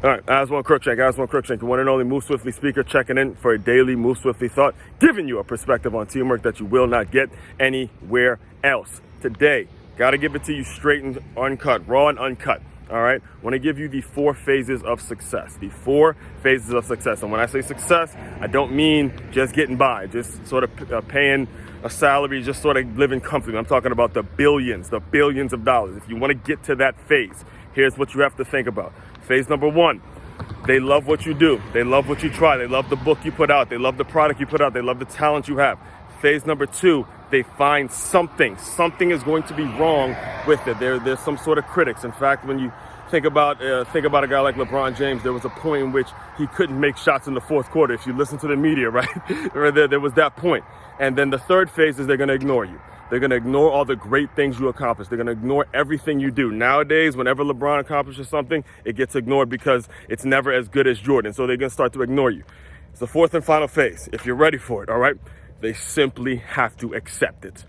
All right, Aswand Cruickshank, the one and only Move Swiftly speaker, checking in for a daily Move Swiftly thought, giving you a perspective on teamwork that you will not get anywhere else. Today, got to give it to you straight and uncut, raw and uncut. All right, I want to give you the 4 phases of success. The 4 phases of success. And when I say success, I don't mean just getting by, just sort of paying a salary, just sort of living comfortably. I'm talking about the billions of dollars. If you want to get to that phase, here's what you have to think about. Phase number 1, they love what you do. They love what you try. They love the book you put out. They love the product you put out. They love the talent you have. Phase number 2, they find something. Something is going to be wrong with it. There's some sort of critics. In fact, when you think about a guy like LeBron James, there was a point in which he couldn't make shots in the fourth quarter. If you listen to the media, right? there was that point. And then the third phase is they're going to ignore you. They're going to ignore all the great things you accomplish. They're going to ignore everything you do. Nowadays, whenever LeBron accomplishes something, it gets ignored because it's never as good as Jordan. So they're going to start to ignore you. It's the 4th and final phase. If you're ready for it, all right, they simply have to accept it.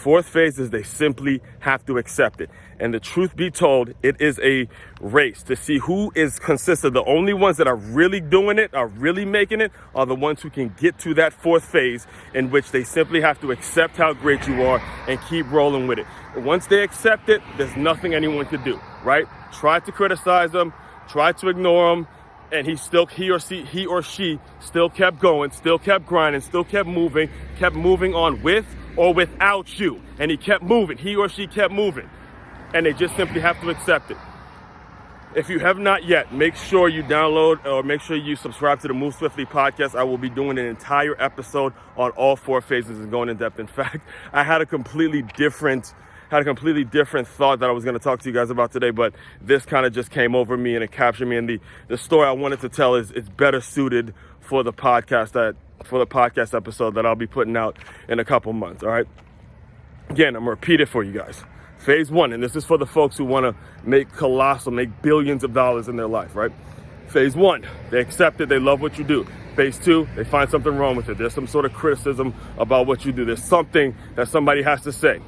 4th phase is they simply have to accept it. And the truth be told, it is a race to see who is consistent. The only ones that are really doing it, are really making it, are the ones who can get to that 4th phase in which they simply have to accept how great you are and keep rolling with it. Once they accept it, there's nothing anyone can do, right? Try to criticize them, try to ignore them, and he or she still kept going, still kept grinding, still kept moving on with or without you. And he kept moving, he or she kept moving. And they just simply have to accept it. If you have not yet, make sure you download or make sure you subscribe to the Move Swiftly podcast. I will be doing an entire episode on all 4 phases and going in depth. In fact, I had a completely different thought that I was going to talk to you guys about today, but this kind of just came over me and it captured me. And the story I wanted to tell is better suited for the podcast episode that I'll be putting out in a couple months. All right. Again, I'm going to repeat it for you guys. Phase 1, and this is for the folks who want to make billions of dollars in their life, right? Phase 1, they accept it, they love what you do. Phase 2, they find something wrong with it. There's some sort of criticism about what you do. There's something that somebody has to say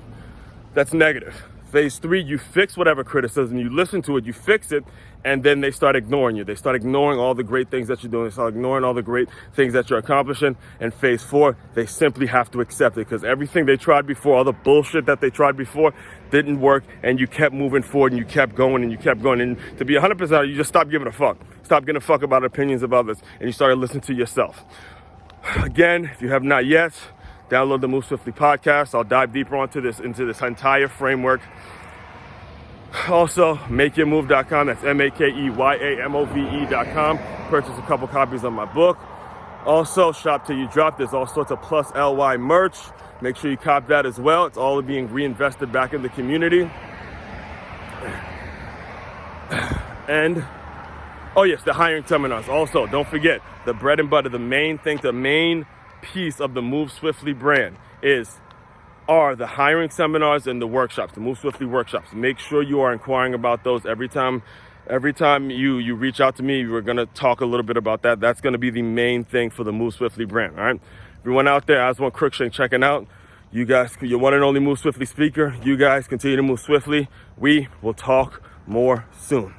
that's negative. Phase 3, you fix whatever criticism, you listen to it, you fix it, and then they start ignoring you. They start ignoring all the great things that you're doing. They start ignoring all the great things that you're accomplishing. And phase 4, they simply have to accept it because everything they tried before, all the bullshit that they tried before didn't work, and you kept moving forward and you kept going and you kept going. And to be 100%, you just stopped giving a fuck. Stop giving a fuck about opinions of others, and you started listening to yourself. Again, if you have not yet, download the Move Swiftly podcast. I'll dive deeper into this entire framework. Also, makeyourmove.com. That's makeymove.com. Purchase a couple copies of my book. Also, shop till you drop. There's all sorts of plus LY merch. Make sure you cop that as well. It's all being reinvested back in the community. And, oh yes, the hiring seminars. Also, don't forget, the bread and butter, the main piece of the Move Swiftly brand are the hiring seminars and the workshops, the Move Swiftly workshops. Make sure you are inquiring about those every time you reach out to me. We're going to talk a little bit about that. That's going to be the main thing for the Move Swiftly brand. All right. Everyone out there, Aswand Cruickshank checking out. You guys, your one and only Move Swiftly speaker. You guys continue to move swiftly. We will talk more soon.